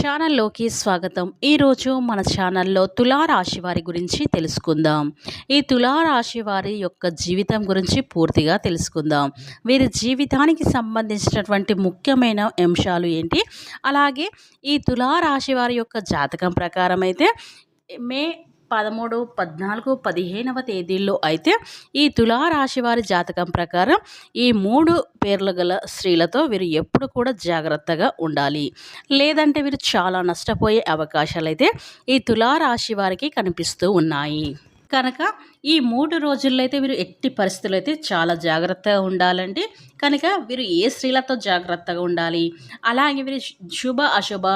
ఛానల్లోకి స్వాగతం. ఈరోజు మన ఛానల్లో తులారాశి వారి గురించి తెలుసుకుందాం. ఈ తులారాశి వారి యొక్క జీవితం గురించి పూర్తిగా తెలుసుకుందాం. వీరి జీవితానికి సంబంధించినటువంటి ముఖ్యమైన అంశాలు ఏంటి, అలాగే ఈ తులారాశి వారి యొక్క జాతకం ప్రకారం అయితే మే 13, 14, 15వ తేదీల్లో అయితే ఈ తులారాశి వారి జాతకం ప్రకారం ఈ 3 పేర్లు గల స్త్రీలతో వీరు ఎప్పుడు కూడా జాగ్రత్తగా ఉండాలి. లేదంటే వీరు చాలా నష్టపోయే అవకాశాలు అయితే ఈ తులారాశి వారికి కనిపిస్తూ ఉన్నాయి. కనుక ఈ 3 రోజుల్లో అయితే వీరు ఎట్టి పరిస్థితులు అయితే చాలా జాగ్రత్తగా ఉండాలండి. కనుక వీరు ఏ స్త్రీలతో జాగ్రత్తగా ఉండాలి, అలాగే వీరి శుభ అశుభ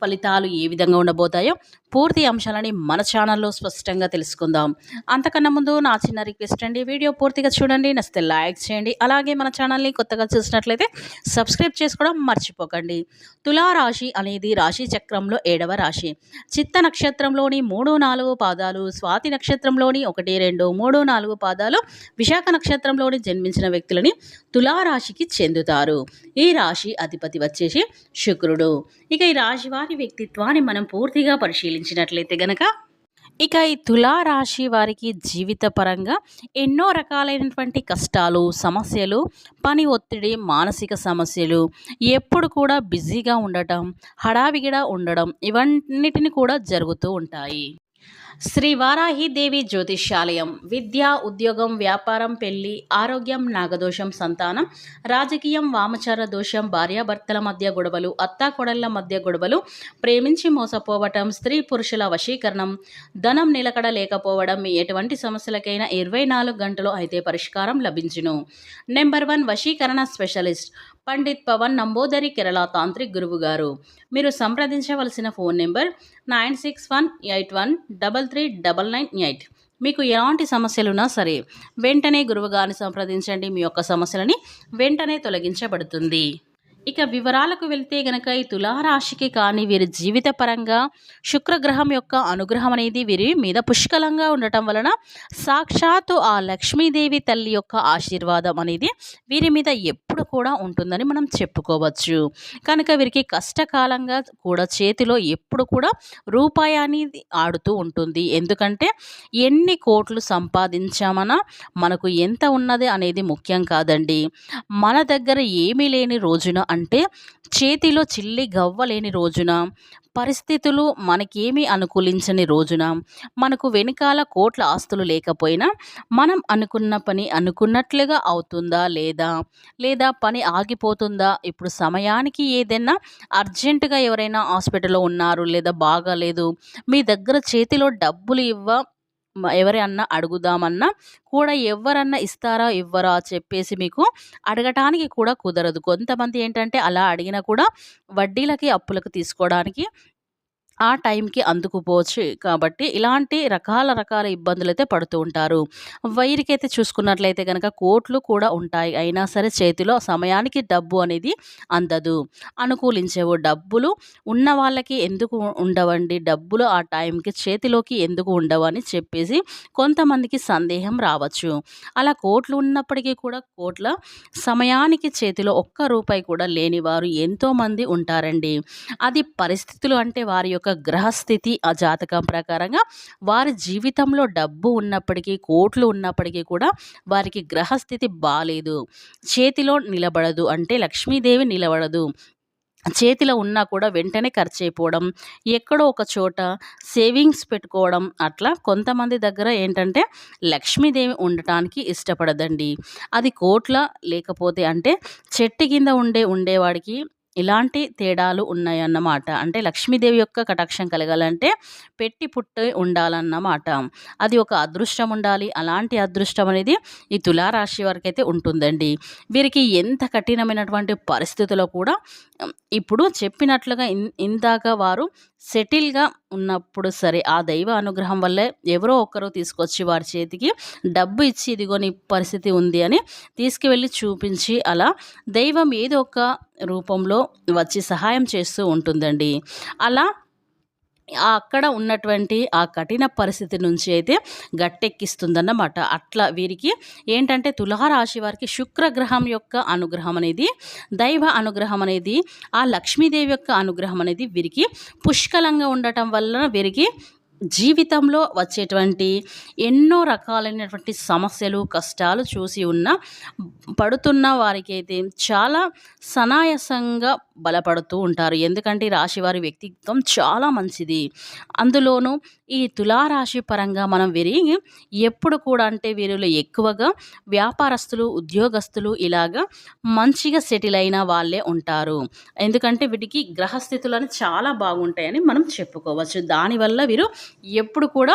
ఫలితాలు ఏ విధంగా ఉండబోతాయో పూర్తి అంశాలని మన ఛానల్లో స్పష్టంగా తెలుసుకుందాం. అంతకన్నా ముందు నా చిన్న రిక్వెస్ట్ అండి, వీడియో పూర్తిగా చూడండి, నచ్చితే లైక్ చేయండి, అలాగే మన ఛానల్ని కొత్తగా చూసినట్లయితే సబ్స్క్రైబ్ చేసుకోవడం మర్చిపోకండి. తులారాశి అనేది రాశి చక్రంలో 7వ రాశి. చిత్త నక్షత్రంలోని 3, 4 పాదాలు, స్వాతి నక్షత్రంలోని 1, 2, 3, 4 పాదాలు, విశాఖ నక్షత్రంలోని జన్మించిన వ్యక్తులని తులారాశికి చెందుతారు. ఈ రాశి అధిపతి వచ్చేసి శుక్రుడు. ఇక ఈ రాశి వారి వ్యక్తిత్వాన్ని మనం పూర్తిగా పరిశీలించినట్లయితే గనక ఈ తులారాశి వారికి జీవితపరంగా ఎన్నో రకాలైనటువంటి కష్టాలు, సమస్యలు, పని ఒత్తిడి, మానసిక సమస్యలు, ఎప్పుడు కూడా బిజీగా ఉండటం, హడావిడిగా ఉండడం ఇవన్నిటిని కూడా జరుగుతూ ఉంటాయి. శ్రీ వారాహిదేవి జ్యోతిష్యాలయం విద్య, ఉద్యోగం, వ్యాపారం, పెళ్లి, ఆరోగ్యం, నాగదోషం, సంతానం, రాజకీయం, వామచార దోషం, భార్యాభర్తల మధ్య గొడవలు, అత్తాకోడళ్ల మధ్య గొడవలు, ప్రేమించి మోసపోవటం, స్త్రీ పురుషుల వశీకరణం, ధనం నిలకడ లేకపోవడం, ఎటువంటి సమస్యలకైనా 24 గంటలు అయితే పరిష్కారం లభించును. నెంబర్ 1 వశీకరణ స్పెషలిస్ట్ పండిత్ పవన్ నంబోదరి, కేరళ తాంత్రిక్ గురువు గారు. మీరు సంప్రదించవలసిన ఫోన్ నెంబర్ 9618133998. మీకు ఎలాంటి సమస్యలున్నా సరే వెంటనే గురువుగారిని సంప్రదించండి. మీ యొక్క సమస్యలని వెంటనే తొలగించబడుతుంది. ఇక వివరాలకు వెళ్తే గనక ఈ తులారాశికి కానీ వీరి జీవిత పరంగా శుక్రగ్రహం యొక్క అనుగ్రహం అనేది వీరి మీద పుష్కలంగా ఉండటం వలన సాక్షాత్తు ఆ లక్ష్మీదేవి తల్లి యొక్క ఆశీర్వాదం అనేది వీరి మీద ఎప్పుడు కూడా ఉంటుందని మనం చెప్పుకోవచ్చు. కనుక వీరికి కష్టకాలంగా కూడా చేతిలో ఎప్పుడు కూడా రూపాయి అనేది ఆడుతూ ఉంటుంది. ఎందుకంటే ఎన్ని కోట్లు సంపాదించామన్నా మనకు ఎంత ఉన్నది అనేది ముఖ్యం కాదండి. మన దగ్గర ఏమీ లేని రోజున, అంటే చేతిలో చిల్లి గవ్వలేని రోజున, పరిస్థితులు మనకేమీ అనుకూలించని రోజున, మనకు వెనకాల కోట్ల ఆస్తులు లేకపోయినా మనం అనుకున్న పని అనుకున్నట్లుగా అవుతుందా లేదా పని ఆగిపోతుందా, ఇప్పుడు సమయానికి ఏదైనా అర్జెంటుగా ఎవరైనా హాస్పిటల్లో ఉన్నారు లేదా బాగాలేదు, మీ దగ్గర చేతిలో డబ్బులు ఎవరన్నా అడుగుదామన్నా కూడా ఎవరన్నా ఇస్తారా ఇవ్వరా చెప్పేసి మీకు అడగటానికి కూడా కుదరదు. కొంతమంది ఏంటంటే అలా అడిగినా కూడా వడ్డీలకి, అప్పులకు తీసుకోవడానికి ఆ టైంకి అందుకుపోవచ్చు. కాబట్టి ఇలాంటి రకాల ఇబ్బందులు అయితే పడుతూ ఉంటారు. వీరికైతే చూసుకున్నట్లయితే కనుక కోట్లు కూడా ఉంటాయి, అయినా సరే చేతిలో సమయానికి డబ్బు అనేది అందదు, అనుకూలించేవు. డబ్బులు ఉన్న వాళ్ళకి ఎందుకు ఉండవండి, డబ్బులు ఆ టైంకి చేతిలోకి ఎందుకు ఉండవు అని చెప్పేసి కొంతమందికి సందేహం రావచ్చు. అలా కోట్లు ఉన్నప్పటికీ కూడా కోట్ల సమయానికి చేతిలో ఒక్క రూపాయి కూడా లేనివారు ఎంతోమంది ఉంటారండి. అది పరిస్థితులు, అంటే వారి యొక్క గ్రహస్థితి, ఆ జాతకం ప్రకారంగా వారి జీవితంలో డబ్బు ఉన్నప్పటికీ, కోట్లు ఉన్నప్పటికీ కూడా వారికి గ్రహస్థితి బాలేదు, చేతిలో నిలబడదు, అంటే లక్ష్మీదేవి నిలబడదు. చేతిలో ఉన్నా కూడా వెంటనే ఖర్చు అయిపోవడం, ఎక్కడో ఒక చోట సేవింగ్స్ పెట్టుకోవడం, అట్లా కొంతమంది దగ్గర ఏంటంటే లక్ష్మీదేవి ఉండటానికి ఇష్టపడదండి. అది కోట్ల లేకపోతే, అంటే చెట్టు కింద ఉండేవాడికి ఇలాంటి తేడాలు ఉన్నాయన్నమాట. అంటే లక్ష్మీదేవి యొక్క కటాక్షం కలగాలంటే పెట్టి పుట్టి ఉండాలన్నమాట. అది ఒక అదృష్టం ఉండాలి. అలాంటి అదృష్టం అనేది ఈ తులారాశి వారికి అయితే ఉంటుందండి. వీరికి ఎంత కఠినమైనటువంటి పరిస్థితుల్లో కూడా ఇప్పుడు చెప్పినట్లుగా ఇందాక వారు సెటిల్గా ఉన్నప్పుడు సరే ఆ దైవ అనుగ్రహం వల్లే ఎవరో ఒకరు తీసుకొచ్చి వారి చేతికి డబ్బు ఇచ్చి ఇదిగో నీ పరిస్థితి ఉంది అని తీసుకువెళ్ళి చూపించి, అలా దైవం ఏదో ఒక రూపంలో వచ్చి సహాయం చేస్తూ ఉంటుందండి. అలా అక్కడ ఉన్నటువంటి ఆ కఠిన పరిస్థితి నుంచి అయితే గట్టెక్కిస్తుందన్నమాట. అట్లా వీరికి ఏంటంటే తులారాశి వారికి శుక్రగ్రహం యొక్క అనుగ్రహం అనేది, దైవ అనుగ్రహం అనేది, ఆ లక్ష్మీదేవి యొక్క అనుగ్రహం అనేది వీరికి పుష్కలంగా ఉండటం వలన వీరికి జీవితంలో వచ్చేటువంటి ఎన్నో రకాలైనటువంటి సమస్యలు, కష్టాలు చూసి పడుతున్న వారికైతే చాలా సనాయాసంగా బలపడుతూ ఉంటారు. ఎందుకంటే ఈ రాశి వారి వ్యక్తిత్వం చాలా మంచిది. అందులోనూ ఈ తులారాశి పరంగా మనం ఎప్పుడు కూడా అంటే వీరిలో ఎక్కువగా వ్యాపారస్తులు, ఉద్యోగస్తులు ఇలాగా మంచిగా సెటిల్ అయిన వాళ్ళే ఉంటారు. ఎందుకంటే వీటికి గ్రహస్థితులని చాలా బాగుంటాయని మనం చెప్పుకోవచ్చు. దానివల్ల వీరు ఎప్పుడు కూడా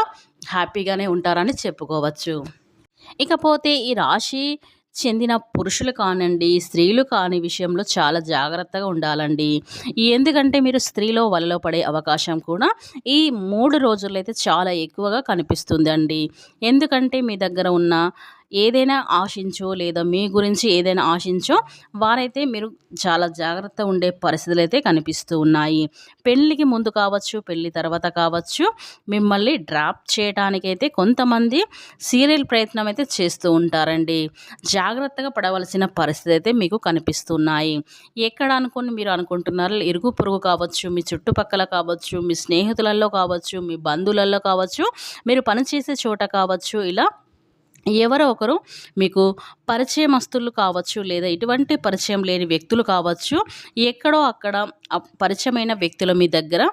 హ్యాపీగానే ఉంటారని చెప్పుకోవచ్చు. ఇకపోతే ఈ రాశి చెందిన పురుషులు కానండి, స్త్రీలు కాని విషయంలో చాలా జాగ్రత్తగా ఉండాలండి. ఎందుకంటే మీరు స్త్రీలో వలలో పడే అవకాశం కూడా ఈ 3 రోజుల్లో అయితే చాలా ఎక్కువగా కనిపిస్తుందండి. ఎందుకంటే మీ దగ్గర ఉన్న ఏదైనా ఆశించో లేదా మీ గురించి ఏదైనా ఆశించో వారైతే మీరు చాలా జాగ్రత్త ఉండే పరిస్థితులు అయితే కనిపిస్తూ ఉన్నాయి. పెళ్ళికి ముందు కావచ్చు, పెళ్ళి తర్వాత కావచ్చు, మిమ్మల్ని డ్రాప్ చేయడానికైతే కొంతమంది సీరియల్ ప్రయత్నం అయితే చేస్తూ ఉంటారండి. జాగ్రత్తగా పడవలసిన పరిస్థితి అయితే మీకు కనిపిస్తున్నాయి. ఎక్కడ అనుకుని మీరు అనుకుంటున్నారు, ఇరుగు పొరుగు కావచ్చు, మీ చుట్టుపక్కల కావచ్చు, మీ స్నేహితులలో కావచ్చు, మీ బంధువులలో కావచ్చు, మీరు పనిచేసే చోట కావచ్చు, ఇలా ఎవరో ఒకరు మీకు పరిచయమస్తులు కావచ్చు, లేదా ఇటువంటి పరిచయం లేని వ్యక్తులు కావచ్చు, ఎక్కడో అక్కడ పరిచయమైన వ్యక్తులు మీ దగ్గర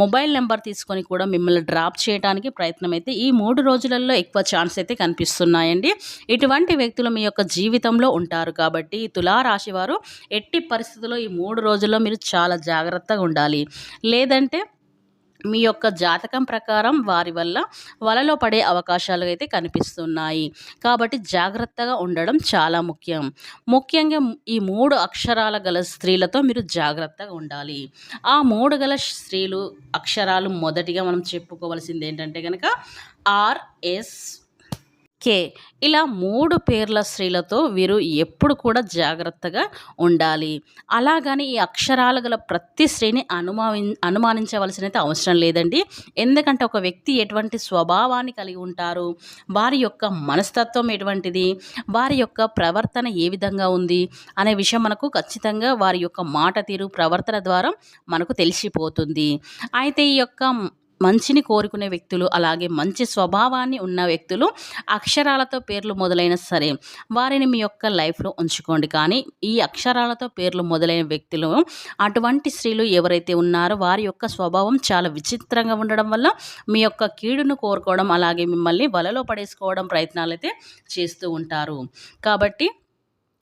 మొబైల్ నెంబర్ తీసుకొని కూడా మిమ్మల్ని డ్రాప్ చేయడానికి ప్రయత్నం అయితే ఈ 3 రోజులలో ఎక్కువ ఛాన్స్ అయితే కనిపిస్తున్నాయండి. ఇటువంటి వ్యక్తులు మీ యొక్క జీవితంలో ఉంటారు కాబట్టి ఈ తులారాశి వారు ఎట్టి పరిస్థితుల్లో ఈ 3 రోజుల్లో మీరు చాలా జాగ్రత్తగా ఉండాలి. లేదంటే మీ యొక్క జాతకం ప్రకారం వారి వల్ల వలలో పడే అవకాశాలు అయితే కనిపిస్తున్నాయి. కాబట్టి జాగ్రత్తగా ఉండడం చాలా ముఖ్యం. ముఖ్యంగా ఈ 3 అక్షరాల గల స్త్రీలతో మీరు జాగ్రత్తగా ఉండాలి. ఆ 3 గల స్త్రీలు అక్షరాలు మొదటిగా మనం చెప్పుకోవాల్సింది ఏంటంటే కనుక ఆర్ఎస్ కే. ఇలా 3 పేర్ల స్త్రీలతో వీరు ఎప్పుడు కూడా జాగ్రత్తగా ఉండాలి. అలాగని ఈ అక్షరాలు గల ప్రతి స్త్రీని అనుమానించవలసిన అవసరం లేదండి. ఎందుకంటే ఒక వ్యక్తి ఎటువంటి స్వభావాన్ని కలిగి ఉంటారు, వారి యొక్క మనస్తత్వం ఎటువంటిది, వారి యొక్క ప్రవర్తన ఏ విధంగా ఉంది అనే విషయం మనకు ఖచ్చితంగా వారి యొక్క మాట తీరు, ప్రవర్తన ద్వారా మనకు తెలిసిపోతుంది. అయితే ఈ యొక్క మంచిని కోరుకునే వ్యక్తులు, అలాగే మంచి స్వభావాన్ని ఉన్న వ్యక్తులు అక్షరాలతో పేర్లు మొదలైన సరే వారిని మీ యొక్క లైఫ్లో ఉంచుకోండి. కానీ ఈ అక్షరాలతో పేర్లు మొదలైన వ్యక్తులు, అటువంటి స్త్రీలు ఎవరైతే ఉన్నారో వారి యొక్క స్వభావం చాలా విచిత్రంగా ఉండడం వల్ల మీ యొక్క కీడును కోరుకోవడం, అలాగే మిమ్మల్ని వలలో పడేసుకోవడం ప్రయత్నాలు అయితే చేస్తూ ఉంటారు. కాబట్టి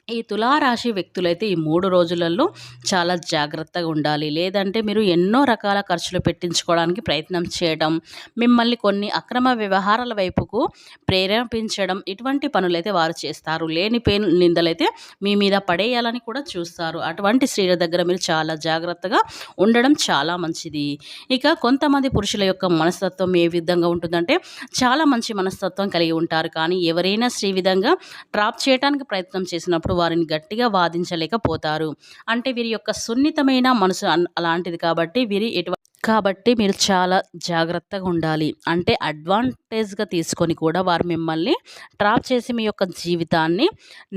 ఈ తులారాశి వ్యక్తులైతే ఈ 3 రోజులలో చాలా జాగ్రత్తగా ఉండాలి. లేదంటే మీరు ఎన్నో రకాల ఖర్చులు పెట్టించుకోవడానికి ప్రయత్నం చేయడం, మిమ్మల్ని కొన్ని అక్రమ వ్యవహారాల వైపుకు ప్రేరేపించడం, ఇటువంటి పనులైతే వారు చేస్తారు. లేని నిందలైతే మీ మీద పడేయాలని కూడా చూస్తారు. అటువంటి స్త్రీల దగ్గర మీరు చాలా జాగ్రత్తగా ఉండడం చాలా మంచిది. ఇక కొంతమంది పురుషుల యొక్క మనస్తత్వం ఏ విధంగా ఉంటుందంటే చాలా మంచి మనస్తత్వం కలిగి ఉంటారు. కానీ ఎవరైనా స్త్రీ విధంగా ట్రాప్ చేయడానికి ప్రయత్నం చేసినప్పుడు వారిని గట్టిగా వాదించలేకపోతారు. అంటే వీరి యొక్క సున్నితమైన మనసు అలాంటిది కాబట్టి మీరు చాలా జాగ్రత్తగా ఉండాలి. అంటే అడ్వాంటేజ్గా తీసుకొని కూడా వారు మిమ్మల్ని ట్రాప్ చేసి మీ యొక్క జీవితాన్ని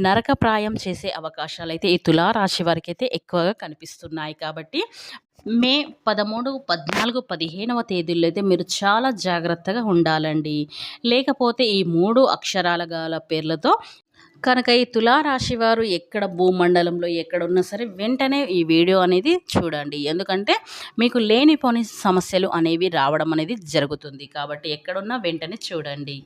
నరకప్రాయం చేసే అవకాశాలు అయితే ఈ తులారాశి వారికి అయితే ఎక్కువగా కనిపిస్తున్నాయి. కాబట్టి మే 13, 14, 15వ తేదీల్లో అయితే మీరు చాలా జాగ్రత్తగా ఉండాలండి. లేకపోతే ఈ 3 అక్షరాల గల పేర్లతో కనుక ఈ తులారాశి వారు ఎక్కడ భూమండలంలో ఎక్కడున్నా సరే వెంటనే ఈ వీడియో అనేది చూడండి. ఎందుకంటే మీకు లేనిపోని సమస్యలు అనేవి రావడం అనేది జరుగుతుంది. కాబట్టి ఎక్కడున్నా వెంటనే చూడండి.